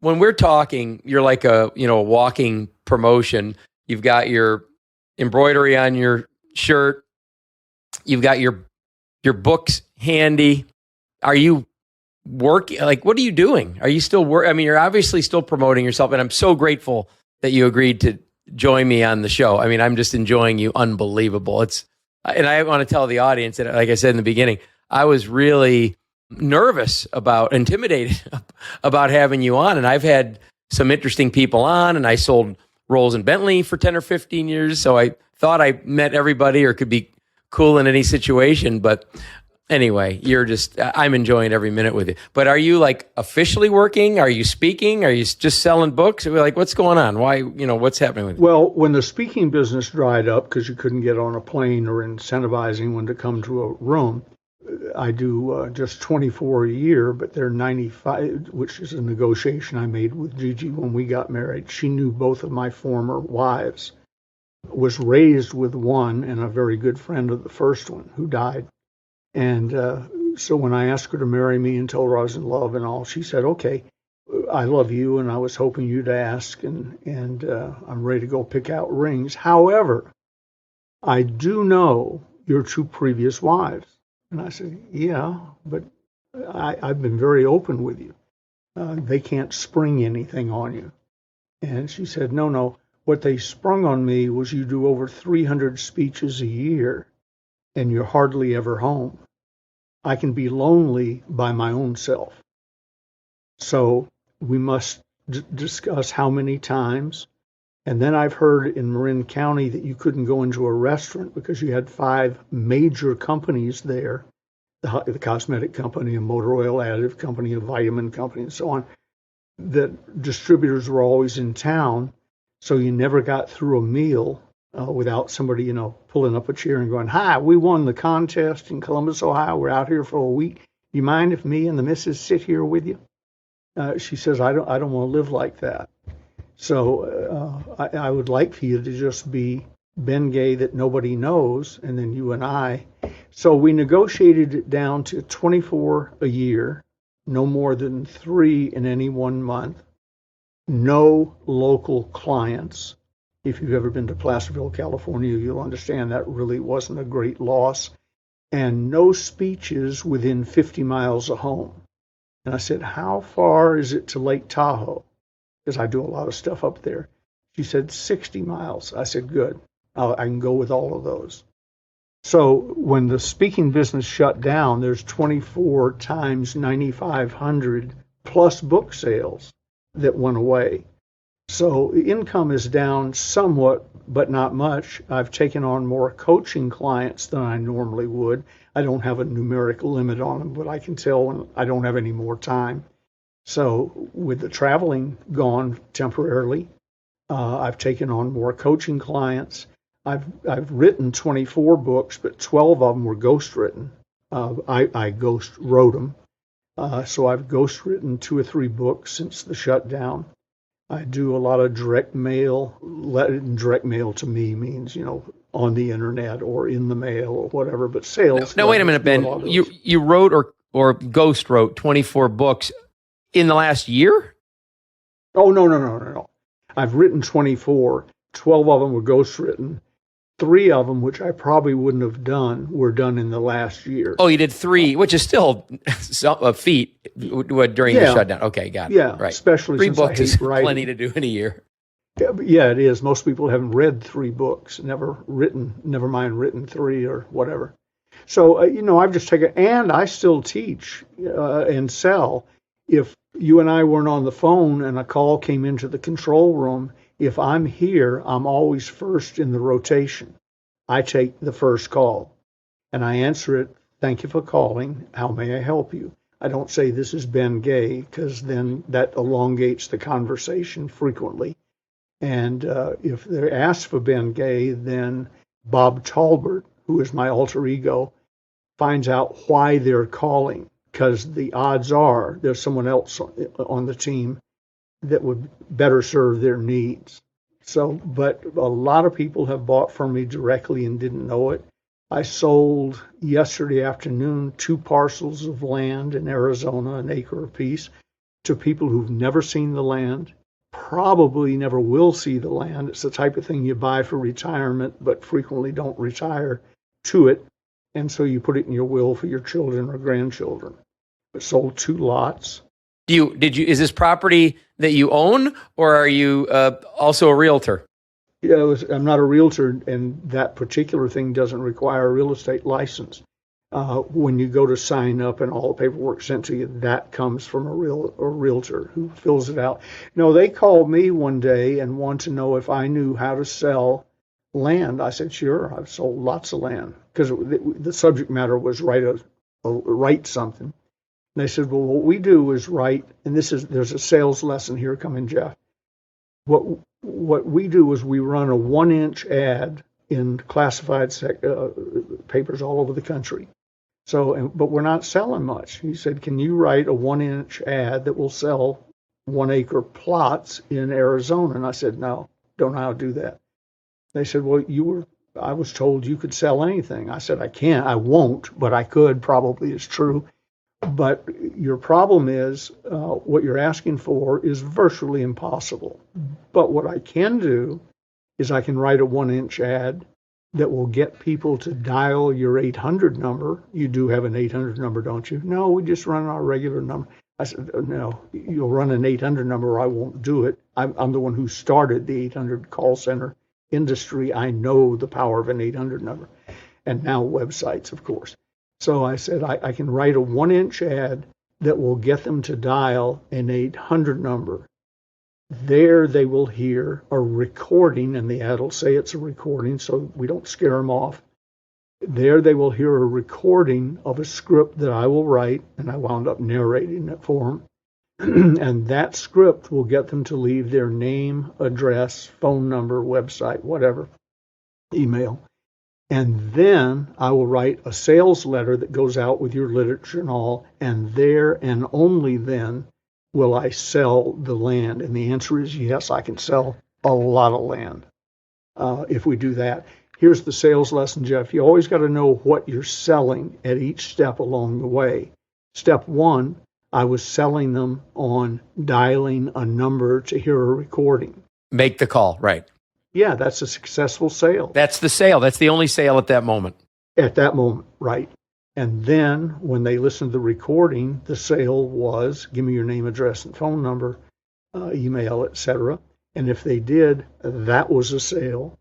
when we're talking, you're like a walking promotion. You've got your embroidery on your shirt. You've got your books handy. Are you working? Like, what are you doing? Are you still I mean, you're obviously still promoting yourself, and I'm so grateful that you agreed to join me on the show. I mean, I'm just enjoying you. Unbelievable. And I want to tell the audience that, like I said in the beginning, I was really intimidated about having you on. And I've had some interesting people on, and I sold Rolls and Bentley for 10 or 15 years. So I thought I met everybody or could be cool in any situation. But anyway, I'm enjoying every minute with you. But are you like officially working? Are you speaking? Are you just selling books? Like, what's going on? Why, what's happening with you? Well, when the speaking business dried up because you couldn't get on a plane or incentivizing anyone to come to a room, I do just 24 a year, but they're 95, which is a negotiation I made with Gigi when we got married. She knew both of my former wives, was raised with one and a very good friend of the first one who died. And so when I asked her to marry me and told her I was in love and all, she said, okay, I love you, and I was hoping you'd ask, and I'm ready to go pick out rings. However, I do know your two previous wives. And I said, yeah, but I've been very open with you. They can't spring anything on you. And she said, no, what they sprung on me was you do over 300 speeches a year and you're hardly ever home. I can be lonely by my own self. So we must discuss how many times. And then I've heard in Marin County that you couldn't go into a restaurant because you had 5 major companies there, the cosmetic company, a motor oil additive company, a vitamin company, and so on, that distributors were always in town. So you never got through a meal without somebody, pulling up a chair and going, hi, we won the contest in Columbus, Ohio. We're out here for a week. You mind if me and the missus sit here with you? She says, I don't want to live like that. So I would like for you to just be Ben Gay that nobody knows, and then you and I. So we negotiated it down to 24 a year, no more than 3 in any one month, no local clients. If you've ever been to Placerville, California, you'll understand that really wasn't a great loss, and no speeches within 50 miles of home. And I said, how far is it to Lake Tahoe? Because I do a lot of stuff up there. She said 60 miles. I said, good. I can go with all of those. So when the speaking business shut down, there's 24 times 9,500 plus book sales that went away. So income is down somewhat, but not much. I've taken on more coaching clients than I normally would. I don't have a numerical limit on them, but I can tell when I don't have any more time. So with the traveling gone temporarily, I've taken on more coaching clients. I've written 24 books, but 12 of them were ghost written. I ghost wrote them. So I've ghost written 2 or 3 books since the shutdown. I do a lot of direct mail. Direct mail to me means, on the internet or in the mail or whatever, but sales. Now wait a minute, Ben. You wrote or ghost wrote 24 books in the last year? Oh, no. I've written 24. 12 of them were ghost written. 3 of them, which I probably wouldn't have done, were done in the last year. Oh, you did 3, which is still a feat during the shutdown. Okay, got it. Yeah, right. Especially 3 since books I is hate writing. Plenty to do in a year. Yeah, it is. Most people haven't read 3 books, never mind written 3 or whatever. So, I've just taken, and I still teach and sell. If you and I weren't on the phone and a call came into the control room, if I'm here, I'm always first in the rotation. I take the first call and I answer it. Thank you for calling. How may I help you? I don't say this is Ben Gay, because then that elongates the conversation frequently. And if they're asked for Ben Gay, then Bob Talbert, who is my alter ego, finds out why they're calling, because the odds are there's someone else on the team that would better serve their needs. So, but a lot of people have bought from me directly and didn't know it. I sold yesterday afternoon 2 parcels of land in Arizona, an acre apiece, to people who've never seen the land, probably never will see the land. It's the type of thing you buy for retirement, but frequently don't retire to it. And so you put it in your will for your children or grandchildren. It sold 2 lots. Is this property that you own, or are you also a realtor? Yeah, I'm not a realtor, and that particular thing doesn't require a real estate license. When you go to sign up and all the paperwork sent to you, that comes from a realtor who fills it out. No, they called me one day and wanted to know if I knew how to sell land. I said, sure, I've sold lots of land, because the subject matter was write something. And they said, well, what we do is write, and there's a sales lesson here coming, Jeff. What we do is we run a 1-inch ad in classified papers all over the country. But we're not selling much. He said, can you write a 1-inch ad that will sell 1-acre plots in Arizona? And I said, no, don't know how to do that. They said, well, I was told you could sell anything. I said, I can't, I won't, but I could, probably is true. But your problem is what you're asking for is virtually impossible. But what I can do is I can write a 1-inch ad that will get people to dial your 800 number. You do have an 800 number, don't you? No, we just run our regular number. I said, no, you'll run an 800 number, or I won't do it. I'm the one who started the 800 call center industry. I know the power of an 800 number, and now websites, of course. So I said, I can write a 1-inch ad that will get them to dial an 800 number. There they will hear a recording, and the ad will say it's a recording, so we don't scare them off. There they will hear a recording of a script that I will write, and I wound up narrating it for them. And that script will get them to leave their name, address, phone number, website, whatever, email. And then I will write a sales letter that goes out with your literature and all, and there and only then will I sell the land. And the answer is yes, I can sell a lot of land if we do that. Here's the sales lesson, Jeff. You always got to know what you're selling at each step along the way. Step 1, I was selling them on dialing a number to hear a recording. Make the call, right. Yeah, that's a successful sale. That's the sale. That's the only sale at that moment. At that moment, right. And then when they listened to the recording, the sale was, give me your name, address, and phone number, email, etc. And if they did, that was a sale.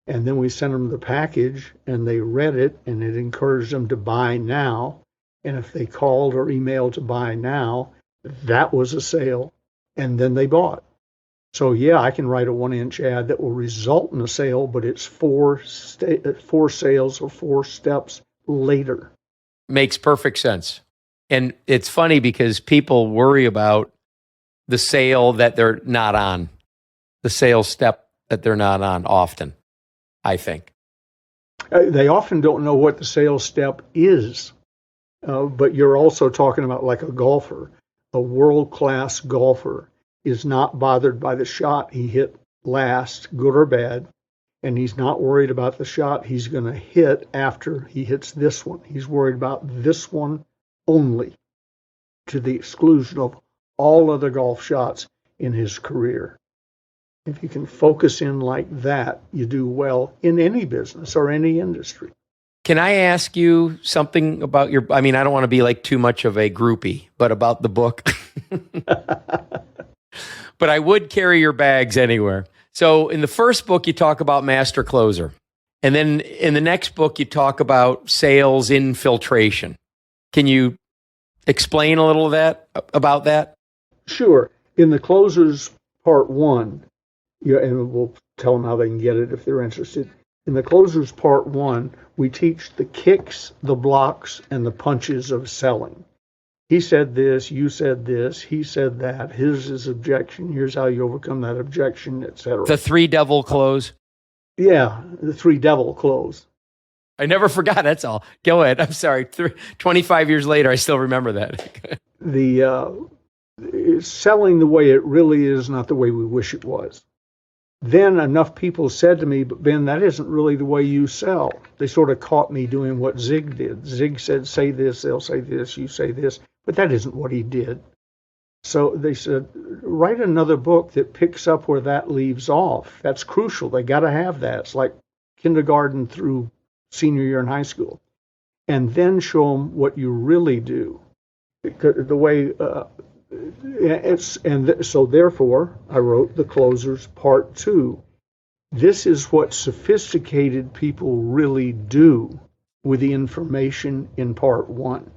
And then we sent them the package, and they read it, and it encouraged them to buy now. And if they called or emailed to buy now, that was a sale. And then they bought. So yeah, I can write a 1-inch ad that will result in a sale, but it's 4 sales or 4 steps later. Makes perfect sense. And it's funny because people worry about the sale that they're not on, the sales step that they're not on often, I think. They often don't know what the sales step is, but you're also talking about like a golfer. A world-class golfer is not bothered by the shot he hit last, good or bad, and he's not worried about the shot he's going to hit after he hits this one. He's worried about this one only, to the exclusion of all other golf shots in his career. If you can focus in like that, you do well in any business or any industry. Can I ask you something about I don't want to be like too much of a groupie, but about the book. But I would carry your bags anywhere. So in the first book, you talk about master closer. And then in the next book, you talk about sales infiltration. Can you explain a little of that about that? Sure. In the closers part 1, and we'll tell them how they can get it if they're interested. In the closers part 1, we teach the kicks, the blocks, and the punches of selling. He said this, you said this, he said that, here's his objection, here's how you overcome that objection, etc. The 3 devil close? Yeah, the 3 devil close. I never forgot, that's all. Go ahead, I'm sorry. 25 years later, I still remember that. Selling the way it really is, not the way we wish it was. Then enough people said to me, but Ben, that isn't really the way you sell. They sort of caught me doing what Zig did. Zig said, say this, they'll say this, you say this. But that isn't what he did. So they said, write another book that picks up where that leaves off. That's crucial. They got to have that. It's like kindergarten through senior year in high school. And then show them what you really do. The way so therefore, I wrote The Closers Part 2. This is what sophisticated people really do with the information in Part 1.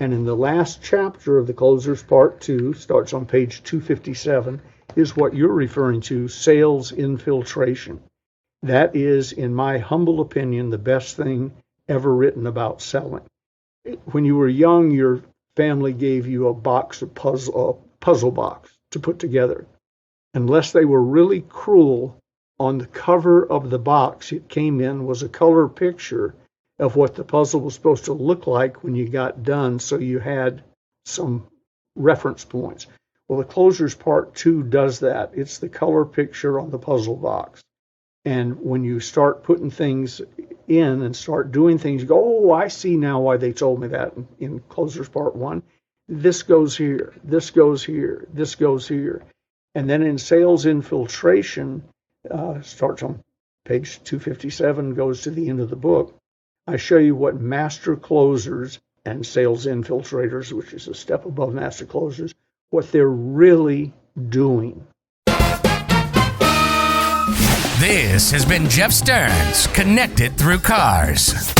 And in the last chapter of The Closers Part 2, starts on page 257, is what you're referring to, sales infiltration. That is, in my humble opinion, the best thing ever written about selling. When you were young, your family gave you a puzzle box to put together. Unless they were really cruel, on the cover of the box it came in was a color picture of what the puzzle was supposed to look like when you got done, so you had some reference points. Well, The Closers Part 2 does that. It's the color picture on the puzzle box. And when you start putting things in and start doing things, you go, oh, I see now why they told me that in Closers Part 1. This goes here, this goes here, this goes here. And then in sales infiltration, starts on page 257, goes to the end of the book. I show you what master closers and sales infiltrators, which is a step above master closers, what they're really doing. This has been Jeff Stearns, Connected Through Cars.